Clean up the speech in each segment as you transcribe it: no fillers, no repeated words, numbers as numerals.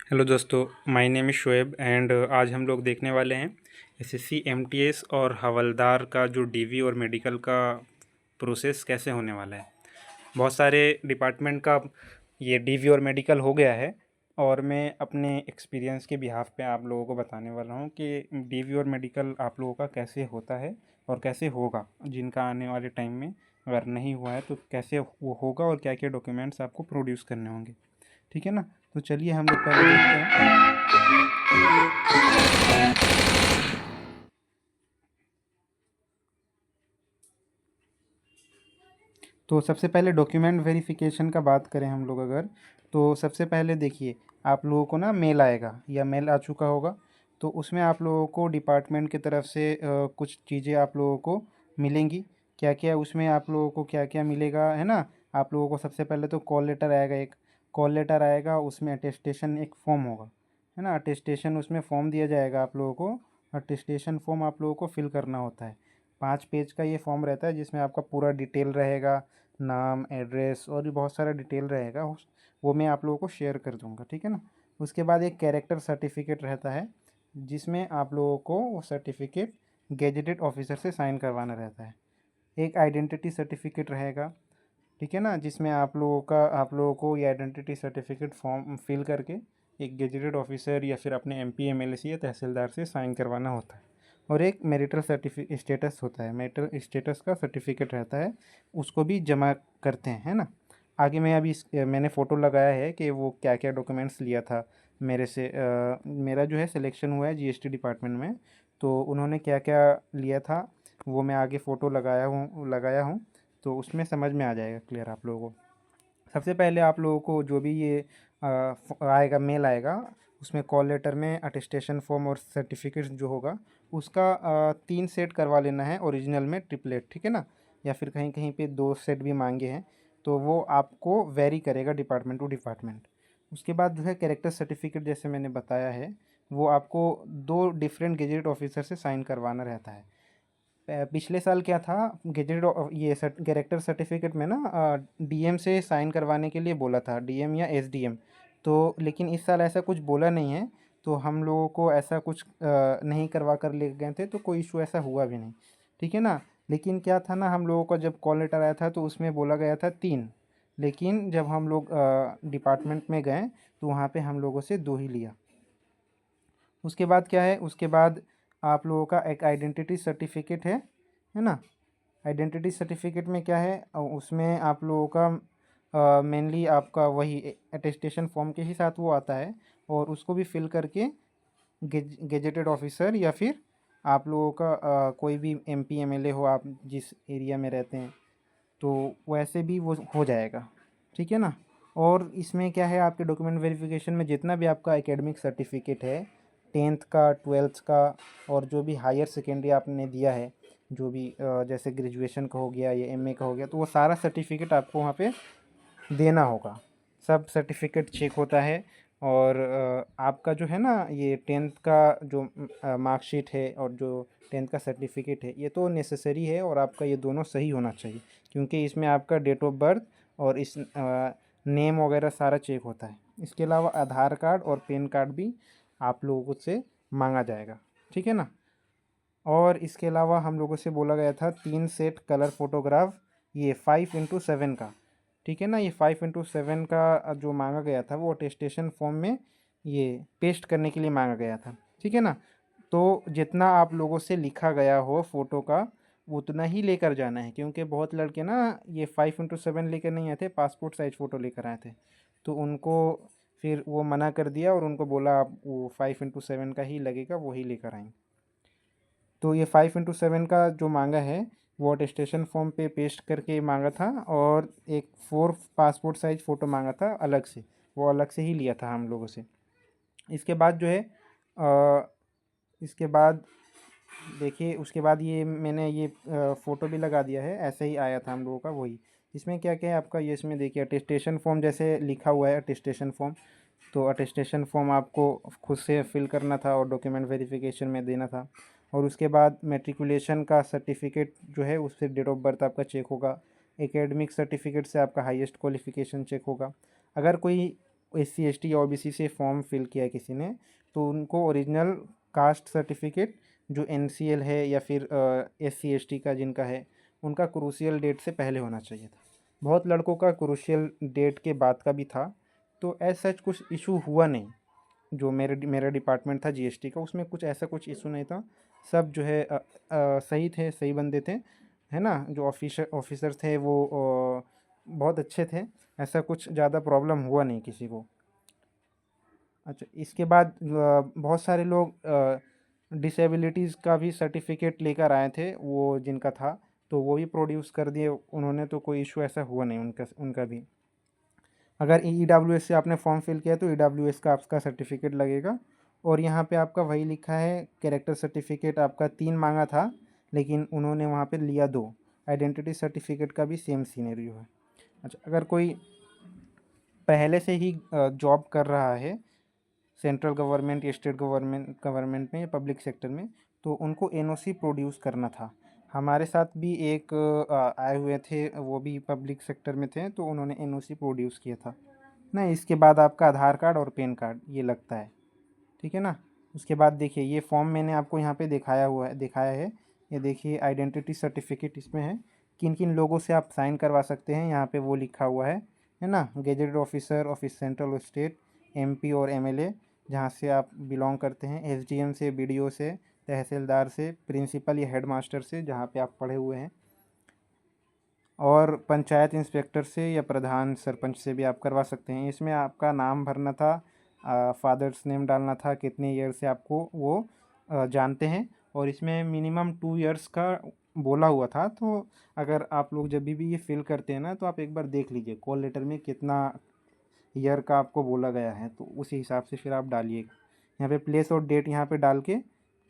Hello दोस्तों, my name is Shoaib and आज हम लोग देखने वाले हैं एसएससी एमटीएस और हवलदार का जो डीवी और मेडिकल का प्रोसेस कैसे होने वाला है। बहुत सारे डिपार्टमेंट का ये डीवी और मेडिकल हो गया है और मैं अपने एक्सपीरियंस के बिहाफ पे आप लोगों को बताने वाला हूँ कि डीवी और मेडिकल आप लोगों का कैसे होता है और कैसे होगा। जिनका आने वाले टाइम में अगर नहीं हुआ है तो कैसे वो होगा और क्या क्या डॉक्यूमेंट्स आपको प्रोड्यूस करने होंगे। ठीक है ना। तो चलिए हम लोग पहले देखते हैं। तो सबसे पहले डॉक्यूमेंट वेरिफिकेशन का बात करें हम लोग अगर, तो सबसे पहले देखिए आप लोगों को ना मेल आएगा या मेल आ चुका होगा। तो उसमें आप लोगों को डिपार्टमेंट की तरफ से कुछ चीज़ें आप लोगों को मिलेंगी। क्या क्या उसमें आप लोगों को क्या क्या मिलेगा है ना। आप लोगों को सबसे पहले तो कॉल लेटर आएगा, एक कॉल लेटर आएगा, उसमें अटेस्टेशन एक फॉर्म होगा है ना। अटेस्टेशन उसमें फॉर्म दिया जाएगा आप लोगों को। अटेस्टेशन फॉर्म आप लोगों को फिल करना होता है। 5 पेज का ये फॉर्म रहता है जिसमें आपका पूरा डिटेल रहेगा, नाम, एड्रेस और भी बहुत सारा डिटेल रहेगा। वो मैं आप लोगों को शेयर कर दूंगा, ठीक है ना। उसके बाद एक कैरेक्टर सर्टिफिकेट रहता है जिसमें आप लोगों को वो सर्टिफिकेट गेजेटेड ऑफिसर से साइन करवाना रहता है। एक आइडेंटिटी सर्टिफिकेट रहेगा, ठीक है ना, जिसमें आप लोगों को ये आइडेंटिटी सर्टिफिकेट फॉर्म फिल करके एक गेजेटेड ऑफिसर या फिर अपने एमपी एमएलसी या तहसीलदार से साइन करवाना होता है। और एक मैरिटल सर्टिफिकेट स्टेटस होता है, मैरिटल स्टेटस का सर्टिफिकेट रहता है, उसको भी जमा करते हैं, है ना। आगे मैं अभी मैंने फ़ोटो लगाया है कि वो क्या क्या डॉक्यूमेंट्स लिया था मेरे से। मेरा जो है सिलेक्शन हुआ है जीएसटी डिपार्टमेंट में, तो उन्होंने क्या क्या लिया था वो मैं आगे फ़ोटो लगाया हूँ। तो उसमें समझ में आ जाएगा क्लियर आप लोगों को। सबसे पहले आप लोगों को जो भी ये आएगा, मेल आएगा, उसमें कॉल लेटर में अटेस्टेशन फॉर्म और सर्टिफिकेट जो होगा उसका 3 सेट करवा लेना है ओरिजिनल में ट्रिपलेट, ठीक है ना। या फिर कहीं कहीं पे 2 सेट भी मांगे हैं, तो वो आपको वेरी करेगा डिपार्टमेंट टू डिपार्टमेंट। उसके बाद जो है कैरेक्टर सर्टिफिकेट जैसे मैंने बताया है, वो आपको 2 डिफरेंट गेजेट ऑफिसर से साइन करवाना रहता है। पिछले साल क्या था, गेजेटेड ये कैरेक्टर सर्टिफिकेट में ना डीएम से साइन करवाने के लिए बोला था, डीएम या एसडीएम। तो लेकिन इस साल ऐसा कुछ बोला नहीं है, तो हम लोगों को ऐसा कुछ नहीं करवा कर ले गए थे, तो कोई इशू ऐसा हुआ भी नहीं, ठीक है ना। लेकिन क्या था ना, हम लोगों का जब कॉल लेटर आया था तो उसमें बोला गया था 3, लेकिन जब हम लोग डिपार्टमेंट में गए तो वहाँ पे हम लोगों से 2 ही लिया। उसके बाद क्या है, उसके बाद आप लोगों का एक आइडेंटिटी सर्टिफिकेट है ना। आइडेंटिटी सर्टिफिकेट में क्या है, उसमें आप लोगों का मेनली आपका वही अटेस्टेशन फॉर्म के ही साथ वो आता है, और उसको भी फिल करके गेजेटेड ऑफिसर या फिर आप लोगों का कोई भी एमपी एमएलए हो, आप जिस एरिया में रहते हैं, तो वैसे भी वो हो जाएगा, ठीक है ना। और इसमें क्या है, आपके डॉक्यूमेंट वेरिफिकेशन में जितना भी आपका एकेडमिक सर्टिफिकेट है, 10th का, 12th का, और जो भी हायर सेकेंडरी आपने दिया है, जो भी जैसे ग्रेजुएशन का हो गया या एमए का हो गया, तो वो सारा सर्टिफिकेट आपको वहाँ पे देना होगा। सब सर्टिफिकेट चेक होता है। और आपका जो है ना ये 10th का जो मार्कशीट है और जो 10th का सर्टिफिकेट है, ये तो नेसेसरी है, और आपका ये दोनों सही होना चाहिए, क्योंकि इसमें आपका डेट ऑफ बर्थ और इस नेम वगैरह सारा चेक होता है। इसके अलावा आधार कार्ड और पैन कार्ड भी आप लोगों से मांगा जाएगा, ठीक है ना। और इसके अलावा हम लोगों से बोला गया था 3 सेट कलर फोटोग्राफ, ये 5x7 का, ठीक है ना। ये 5x7 का जो मांगा गया था वो अटेस्टेशन फॉर्म में ये पेस्ट करने के लिए मांगा गया था, ठीक है ना। तो जितना आप लोगों से लिखा गया हो फ़ोटो का उतना ही लेकर जाना है, क्योंकि बहुत लड़के ना ये 5x7 लेकर नहीं आए थे, पासपोर्ट साइज़ फ़ोटो लेकर आए थे। तो उनको फिर वो मना कर दिया और उनको बोला आप वो 5x7 का ही लगेगा, वही लेकर आएंगे। तो ये 5x7 का जो मांगा है वो अटेस्टेशन फॉर्म पे पेस्ट करके मांगा था, और एक 4 पासपोर्ट साइज़ फ़ोटो मांगा था अलग से, वो अलग से ही लिया था हम लोगों से। इसके बाद जो है इसके बाद देखिए, उसके बाद ये मैंने ये फ़ोटो भी लगा दिया है, ऐसे ही आया था हम लोगों का वही। इसमें क्या क्या है आपका, ये इसमें देखिए अटेस्टेशन फॉर्म जैसे लिखा हुआ है अटेस्टेशन फॉर्म, तो अटेस्टेशन फॉर्म आपको खुद से फिल करना था और डॉक्यूमेंट वेरिफिकेशन में देना था। और उसके बाद मैट्रिकुलेशन का सर्टिफिकेट जो है उससे डेट ऑफ बर्थ आपका चेक होगा। एकेडमिक सर्टिफिकेट से आपका हाईएस्ट क्वालिफ़िकेशन चेक होगा। अगर कोई SC ST या OBC से फॉर्म फिल किया है किसी ने, तो उनको ओरिजिनल कास्ट सर्टिफिकेट जो NCL है या फिर SC ST का जिनका है, उनका क्रूशियल डेट से पहले होना चाहिए था। बहुत लड़कों का क्रूशियल डेट के बाद का भी था, तो एज सच कुछ इशू हुआ नहीं। जो मेरा डिपार्टमेंट था GST का, उसमें कुछ ऐसा कुछ इशू नहीं था। सब जो है सही थे, सही बंदे थे, है ना। जो ऑफिसर थे वो बहुत अच्छे थे, ऐसा कुछ ज़्यादा प्रॉब्लम हुआ नहीं किसी को। अच्छा, इसके बाद बहुत सारे लोग डिसेबिलिटीज़ का भी सर्टिफिकेट लेकर आए थे, वो जिनका था, तो वो भी प्रोड्यूस कर दिए उन्होंने, तो कोई इशू ऐसा हुआ नहीं उनका उनका भी। अगर EWS से आपने फॉर्म फिल किया तो EWS का आपका सर्टिफिकेट लगेगा। और यहाँ पे आपका वही लिखा है, कैरेक्टर सर्टिफिकेट आपका 3 मांगा था, लेकिन उन्होंने वहाँ पे लिया 2। आइडेंटिटी सर्टिफिकेट का भी सेम सीनेरियो है। अच्छा, अगर कोई पहले से ही जॉब कर रहा है सेंट्रल गवर्नमेंट या स्टेट गवर्नमेंट में या पब्लिक सेक्टर में, तो उनको NOC प्रोड्यूस करना था। हमारे साथ भी एक आए हुए थे, वो भी पब्लिक सेक्टर में थे, तो उन्होंने NOC प्रोड्यूस किया था ना। इसके बाद आपका आधार कार्ड और पैन कार्ड ये लगता है, ठीक है ना। उसके बाद देखिए, ये फॉर्म मैंने आपको यहाँ पे दिखाया है। ये देखिए, आइडेंटिटी सर्टिफिकेट इसमें है, किन किन लोगों से आप साइन करवा सकते हैं, यहाँ पे वो लिखा हुआ है ना। गेजेटेड ऑफिसर ऑफिस सेंट्रल और स्टेट, MP और MLA जहाँ से आप बिलोंग करते हैं, SDM से, BDO से, तहसीलदार से, प्रिंसिपल या हेडमास्टर से जहाँ पे आप पढ़े हुए हैं, और पंचायत इंस्पेक्टर से या प्रधान सरपंच से भी आप करवा सकते हैं। इसमें आपका नाम भरना था, फादर्स नेम डालना था, कितने ईयर से आपको वो जानते हैं, और इसमें मिनिमम 2 इयर्स का बोला हुआ था। तो अगर आप लोग जब भी ये फिल करते हैं ना, तो आप एक बार देख लीजिए कॉल लेटर में कितना ईयर का आपको बोला गया है, तो उसी हिसाब से फिर आप डालिएगा। यहाँ पे प्लेस और डेट यहाँ पे डाल के,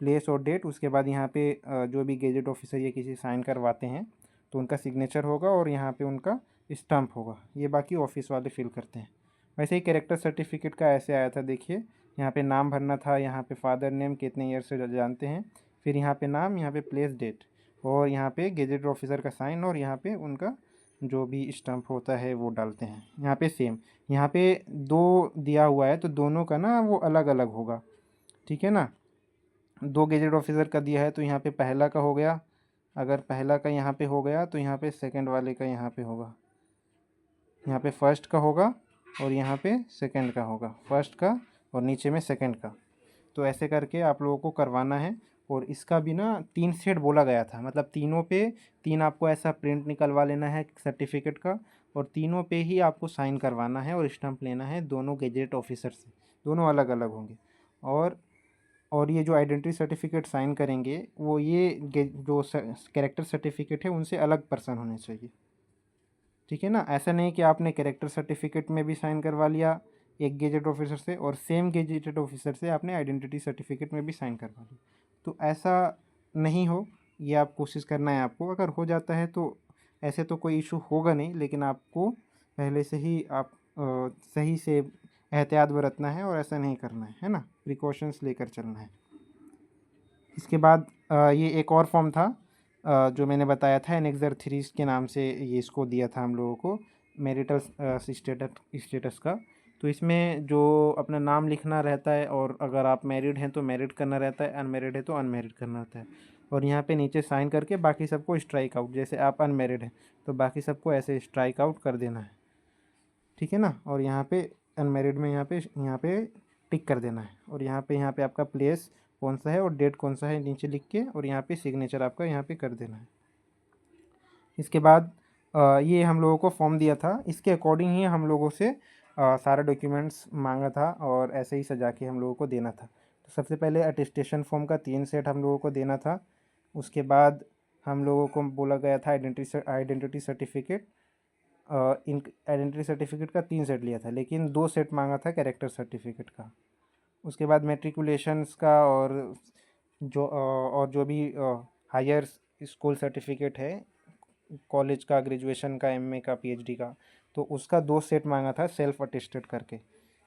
प्लेस और डेट, उसके बाद यहाँ पे जो भी गेजेट ऑफिसर या किसी साइन करवाते हैं तो उनका सिग्नेचर होगा और यहाँ पे उनका स्टैम्प होगा। ये बाकी ऑफिस वाले फिल करते हैं। वैसे ही कैरेक्टर सर्टिफिकेट का ऐसे आया था, देखिए यहाँ पे नाम भरना था, यहाँ पे फादर नेम कितने ईयर से जानते हैं, फिर यहाँ पे नाम, यहाँ पे प्लेस, डेट, और यहाँ पे गेजेट ऑफिसर का साइन, और यहाँ पे उनका जो भी स्टैम्प होता है वो डालते हैं। यहाँ पे सेम, यहाँ पे 2 दिया हुआ है, तो दोनों का ना वो अलग अलग होगा, ठीक है ना। 2 गेजेट ऑफिसर का दिया है, तो यहाँ पे पहला का हो गया, अगर पहला का यहाँ पे हो गया तो यहाँ पे सेकंड वाले का यहाँ पे होगा, यहाँ पे फर्स्ट का होगा और यहाँ पे सेकंड का होगा, फर्स्ट का और नीचे में सेकंड का। तो ऐसे करके आप लोगों को करवाना है। और इसका भी ना 3 सेट बोला गया था, मतलब तीनों पे 3 आपको ऐसा प्रिंट निकलवा लेना है सर्टिफिकेट का, और तीनों पे ही आपको साइन करवाना है और स्टैम्प लेना है, दोनों गेजेट ऑफिसर से, दोनों अलग अलग होंगे। और और ये जो आइडेंटिटी सर्टिफिकेट साइन करेंगे, वो ये जो कैरेक्टर सर्टिफिकेट है उनसे अलग पर्सन होने चाहिए, ठीक है ना। ऐसा नहीं कि आपने कैरेक्टर सर्टिफिकेट में भी साइन करवा लिया एक गेजेट ऑफिसर से, और सेम गेजेटेड ऑफिसर से आपने आइडेंटिटी सर्टिफिकेट में भी साइन करवा लिया, तो ऐसा नहीं हो। ये आप कोशिश करना है आपको। अगर हो जाता है तो ऐसे तो कोई इशू होगा नहीं, लेकिन आपको पहले से ही आप सही से एहतियात बरतना है, और ऐसा नहीं करना है ना, प्रिकॉशंस लेकर चलना है। इसके बाद ये एक और फॉर्म था जो मैंने बताया था, एनेक्सर 3 के नाम से ये इसको दिया था हम लोगों को, मैरिटल स्टेटस का। तो इसमें जो अपना नाम लिखना रहता है, और अगर आप मैरिड हैं तो मैरिड करना रहता है, अनमैरिड है तो अनमैरिड करना रहता है। और यहाँ पे नीचे साइन करके बाकी सबको स्ट्राइक आउट, जैसे आप अनमैरिड हैं तो बाकी सबको ऐसे स्ट्राइक आउट कर देना है, ठीक है ना। और यहाँ पे अनमैरिड में यहाँ पे टिक कर देना है, और यहाँ पे आपका प्लेस कौन सा है और डेट कौन सा है नीचे लिख के, और यहाँ पे सिग्नेचर आपका यहाँ पे कर देना है। इसके बाद ये हम लोगों को फॉर्म दिया था, इसके अकॉर्डिंग ही हम लोगों से सारा डॉक्यूमेंट्स मांगा था, और ऐसे ही सजा के हम लोगों को देना था। तो सबसे पहले अटेस्टेशन फॉर्म का 3 सेट हम लोगों को देना था। उसके बाद हम लोगों को बोला गया था आइडेंटिटी सर्टिफिकेट, इन आइडेंटिटी सर्टिफिकेट का 3 सेट लिया था, लेकिन 2 सेट मांगा था कैरेक्टर सर्टिफिकेट का। उसके बाद मैट्रिकुलेशंस का, और जो भी हायर स्कूल सर्टिफिकेट है, कॉलेज का, ग्रेजुएशन का, MA का, PhD का, तो उसका 2 सेट मांगा था सेल्फ अटेस्टेड करके,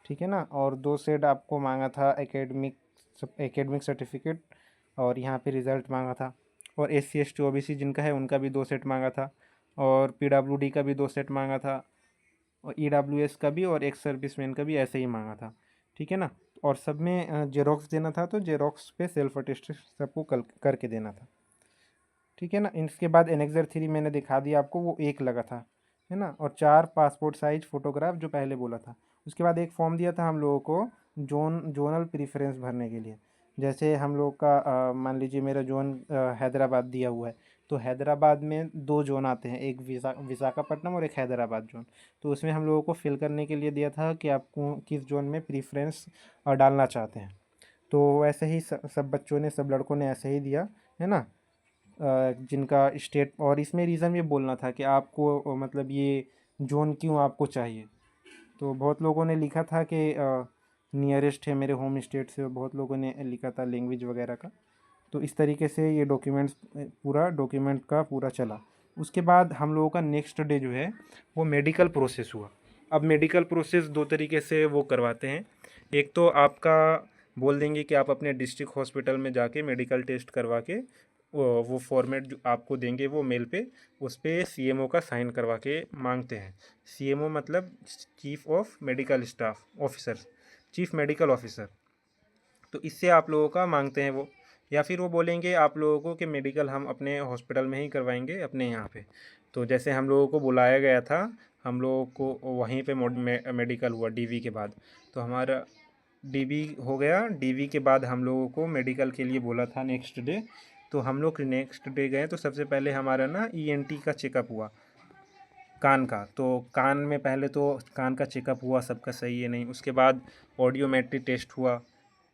ठीक है ना। और 2 सेट आपको मांगा था एकेडमिक सर्टिफिकेट, और यहाँ पे रिज़ल्ट मांगा था। और SC ST OBC जिनका है उनका भी 2 सेट मांगा था, और PWD का भी 2 सेट मांगा था। और EWS का भी और एक्स सर्विसमैन का भी ऐसे ही मांगा था, ठीक है ना। और सब में जेरोक्स देना था, तो जेरोक्स पे सेल्फ अटेस्टेड सबको कल करके देना था, ठीक है ना। इसके बाद एनेक्सर 3 मैंने दिखा दिया आपको, वो एक लगा था, है ना। और 4 पासपोर्ट साइज फ़ोटोग्राफ जो पहले बोला था। उसके बाद एक फॉर्म दिया था हम लोगों को जोनल प्रेफरेंस भरने के लिए। जैसे हम लोग का मान लीजिए मेरा जोन हैदराबाद दिया हुआ है, तो हैदराबाद में 2 जोन आते हैं, एक विशाखापट्टनम और एक हैदराबाद जोन। तो उसमें हम लोगों को फिल करने के लिए दिया था कि आपको किस जोन में प्रेफरेंस डालना चाहते हैं। तो वैसे ही सब बच्चों ने, सब लड़कों ने ऐसे ही दिया, है ना। जिनका स्टेट, और इसमें रीज़न ये बोलना था कि आपको मतलब ये जोन क्यों आपको चाहिए। तो बहुत लोगों ने लिखा था कि नियरेस्ट है मेरे होम स्टेट से, और बहुत लोगों ने लिखा था लैंग्वेज वगैरह का। तो इस तरीके से ये डॉक्यूमेंट्स, पूरा डॉक्यूमेंट का पूरा चला। उसके बाद हम लोगों का नेक्स्ट डे जो है वो मेडिकल प्रोसेस हुआ। अब मेडिकल प्रोसेस दो तरीके से वो करवाते हैं। एक तो आपका बोल देंगे कि आप अपने डिस्ट्रिक्ट हॉस्पिटल में जाके मेडिकल टेस्ट करवा के वो फॉर्मेट जो आपको देंगे वो मेल पे, उस पर CMO का साइन करवा के मांगते हैं। CMO मतलब chief of medical staff officer, chief medical officer. तो इससे आप लोगों का मांगते हैं वो। या फिर वो बोलेंगे आप लोगों को कि मेडिकल हम अपने हॉस्पिटल में ही करवाएंगे अपने यहाँ पे। तो जैसे हम लोगों को बुलाया गया था, हम लोगों को वहीं पे मेडिकल हुआ DV के बाद। तो हमारा DV हो गया, DV के बाद हम लोगों को मेडिकल के लिए बोला था नेक्स्ट डे। तो हम लोग नेक्स्ट डे गए, तो सबसे पहले हमारा ना ENT का चेकअप हुआ, कान का। तो कान में पहले तो कान का चेकअप हुआ, सबका सही है नहीं। उसके बाद ऑडियोमेट्री टेस्ट हुआ,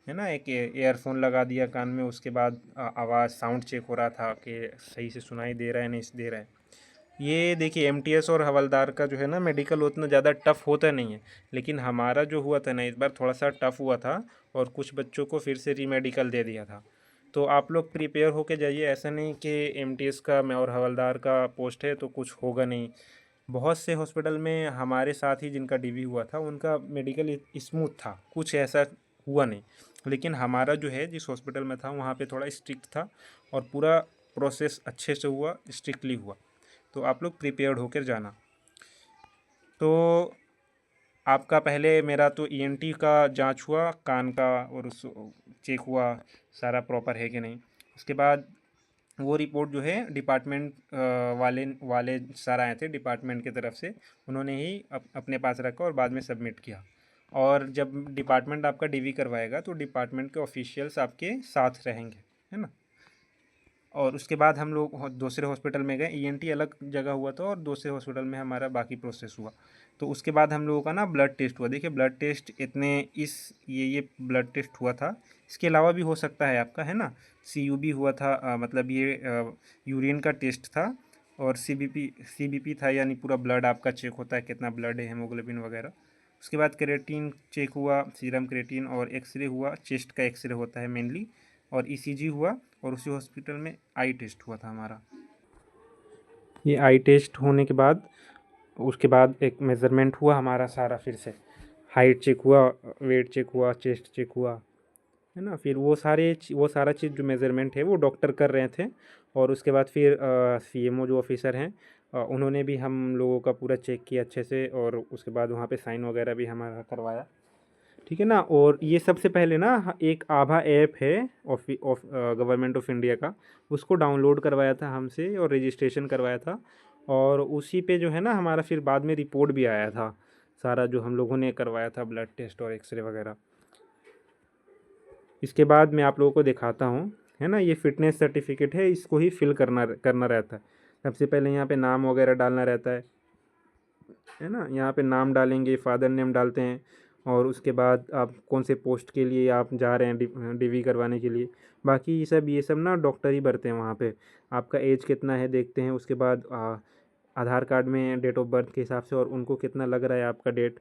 है ना, एक ईयरफोन लगा दिया कान में। उसके बाद आवाज़ साउंड चेक हो रहा था कि सही से सुनाई दे रहा है नहीं दे रहा है। ये देखिए MTS और हवलदार का जो है ना मेडिकल उतना ज़्यादा टफ होता नहीं है, लेकिन हमारा जो हुआ था ना इस बार थोड़ा सा टफ हुआ था, और कुछ बच्चों को फिर से रीमेडिकल दे दिया था। तो आप लोग प्रिपेयर होके जाइए, ऐसा नहीं कि MTS का मैं और हवलदार का पोस्ट है तो कुछ होगा नहीं। बहुत से हॉस्पिटल में हमारे साथ ही जिनका DV हुआ था उनका मेडिकल स्मूथ था, कुछ ऐसा हुआ नहीं। लेकिन हमारा जो है जिस हॉस्पिटल में था वहाँ पे थोड़ा स्ट्रिक्ट था, और पूरा प्रोसेस अच्छे से हुआ, स्ट्रिक्टली हुआ। तो आप लोग प्रिपेयर्ड होकर जाना। तो आपका पहले मेरा तो ENT का जांच हुआ कान का, और उस चेक हुआ सारा प्रॉपर है कि नहीं। उसके बाद वो रिपोर्ट जो है डिपार्टमेंट वाले वाले सर आए थे डिपार्टमेंट की तरफ से, उन्होंने ही अपने पास रखा और बाद में सबमिट किया। और जब डिपार्टमेंट आपका DV करवाएगा तो डिपार्टमेंट के ऑफिशियल्स आपके साथ रहेंगे, है ना। और उसके बाद हम लोग दूसरे हॉस्पिटल में गए, ENT अलग जगह हुआ था और दूसरे हॉस्पिटल में हमारा बाकी प्रोसेस हुआ। तो उसके बाद हम लोगों का ना ब्लड टेस्ट हुआ। देखिए ब्लड टेस्ट इतने इस ये ब्लड टेस्ट हुआ था। इसके अलावा भी हो सकता है आपका, है ना। CUB हुआ था, मतलब ये यूरिन का टेस्ट था। और CBP था, यानी पूरा ब्लड आपका चेक होता है कितना ब्लड है, हेमोग्लोबिन वगैरह। उसके बाद क्रेटीन चेक हुआ, सीरम क्रेटीन, और एक्सरे हुआ, चेस्ट का एक्सरे होता है मेनली, और ECG हुआ। और उसी हॉस्पिटल में आई टेस्ट हुआ था हमारा। ये आई टेस्ट होने के बाद उसके बाद एक मेज़रमेंट हुआ हमारा सारा, फिर से हाइट चेक हुआ, वेट चेक हुआ, चेस्ट चेक हुआ, है ना। फिर वो सारा चीज़ जो मेज़रमेंट है वो डॉक्टर कर रहे थे। और उसके बाद फिर CMO जो ऑफिसर हैं उन्होंने भी हम लोगों का पूरा चेक किया अच्छे से, और उसके बाद वहाँ पे साइन वगैरह भी हमारा करवाया, ठीक है ना। और ये सबसे पहले ना एक आभा ऐप है ऑफ गवर्नमेंट ऑफ इंडिया का, उसको डाउनलोड करवाया था हमसे और रजिस्ट्रेशन करवाया था। और उसी पे जो है ना हमारा फिर बाद में रिपोर्ट भी आया था, सारा जो हम लोगों ने करवाया था ब्लड टेस्ट और एक्सरे वगैरह। इसके बाद मैं आप लोगों को दिखाता हूँ, है ना। ये फिटनेस सर्टिफिकेट है, इसको ही फिल करना करना रहता है। सबसे पहले यहाँ पे नाम वगैरह डालना रहता है ना। यहाँ पे नाम डालेंगे, फादर नेम डालते हैं, और उसके बाद आप कौन से पोस्ट के लिए आप जा रहे हैं DV करवाने के लिए। बाकी ये सब ना डॉक्टर ही भरते हैं वहाँ पे। आपका एज कितना है देखते हैं, उसके बाद आधार कार्ड में डेट ऑफ बर्थ के हिसाब से, और उनको कितना लग रहा है आपका डेट।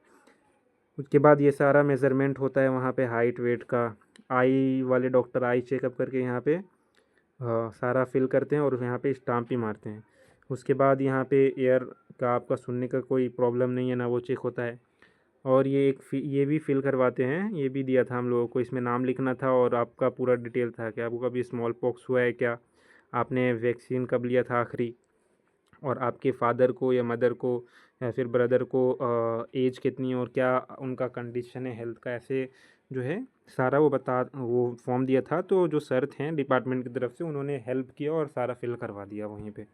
उसके बाद ये सारा मेज़रमेंट होता है वहाँ पे हाइट वेट का। आई वाले डॉक्टर आई चेकअप करके यहाँ पे सारा फिल करते हैं और यहाँ पे स्टाम्प ही मारते हैं। उसके बाद यहाँ पे एयर का आपका सुनने का कोई प्रॉब्लम नहीं है ना, वो चेक होता है। और ये भी फिल करवाते हैं, ये भी दिया था हम लोगों को, इसमें नाम लिखना था और आपका पूरा डिटेल था कि आपको कभी स्मॉल पॉक्स हुआ है क्या, आपने वैक्सीन कब लिया था आखिरी, और आपके फादर को या मदर को या फिर ब्रदर को एज कितनी है और क्या उनका कंडीशन है हेल्थ का, ऐसे जो है सारा वो फॉर्म दिया था। तो जो सर थे डिपार्टमेंट की तरफ से उन्होंने हेल्प किया और सारा फिल करवा दिया वहीं पे।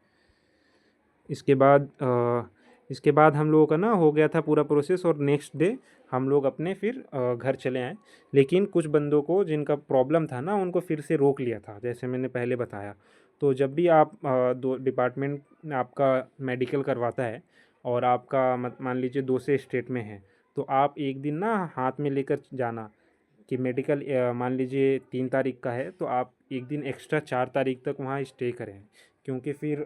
इसके बाद हम लोगों का ना हो गया था पूरा प्रोसेस, और नेक्स्ट डे हम लोग अपने फिर घर चले आए। लेकिन कुछ बंदों को जिनका प्रॉब्लम था ना उनको फिर से रोक लिया था, जैसे मैंने पहले बताया। तो जब भी आप दो डिपार्टमेंट आपका मेडिकल करवाता है और आपका मान लीजिए दूसरे स्टेट में है, तो आप एक दिन ना हाथ में लेकर जाना कि मेडिकल मान लीजिए 3 तारीख का है, तो आप एक दिन एक्स्ट्रा 4 तारीख तक वहाँ स्टे करें। क्योंकि फिर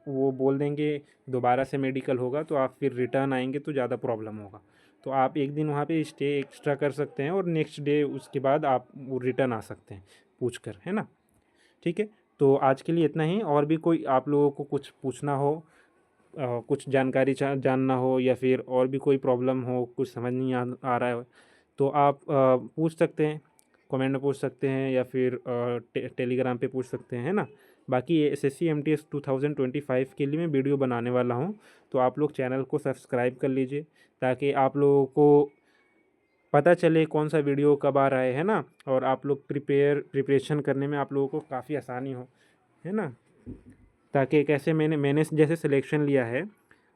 वो बोल देंगे दोबारा से मेडिकल होगा तो आप फिर रिटर्न आएंगे तो ज़्यादा प्रॉब्लम होगा। तो आप एक दिन वहाँ पे स्टे एक्स्ट्रा कर सकते हैं और नेक्स्ट डे उसके बाद आप वो रिटर्न आ सकते हैं पूछ कर, है ना। ठीक है, तो आज के लिए इतना ही। और भी कोई आप लोगों को कुछ पूछना हो, कुछ जानकारी जानना हो, या फिर और भी कोई प्रॉब्लम हो, कुछ समझ नहीं आ रहा है, तो आप पूछ सकते हैं, कमेंट में पूछ सकते हैं, या फिर टेलीग्राम पे पूछ सकते हैं, है ना। बाकी SSC MTS 2025 के लिए मैं वीडियो बनाने वाला हूँ, तो आप लोग चैनल को सब्सक्राइब कर लीजिए ताकि आप लोगों को पता चले कौन सा वीडियो कब आ रहा है ना। और आप लोग प्रिपरेशन करने में आप लोगों को काफ़ी आसानी हो, है ना। ताकि कैसे मैंने जैसे सिलेक्शन लिया है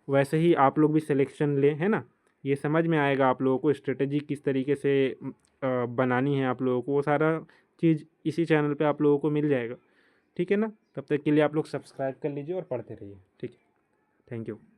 वैसे ही आप लोग भी सिलेक्शन लें, है ना। ये समझ में आएगा आप लोगों को स्ट्रेटजी किस तरीके से बनानी है आप लोगों को, वो सारा चीज़ इसी चैनल पे आप लोगों को मिल जाएगा। ठीक है ना, तब तक के लिए आप लोग सब्सक्राइब कर लीजिए और पढ़ते रहिए। ठीक है, थैंक यू।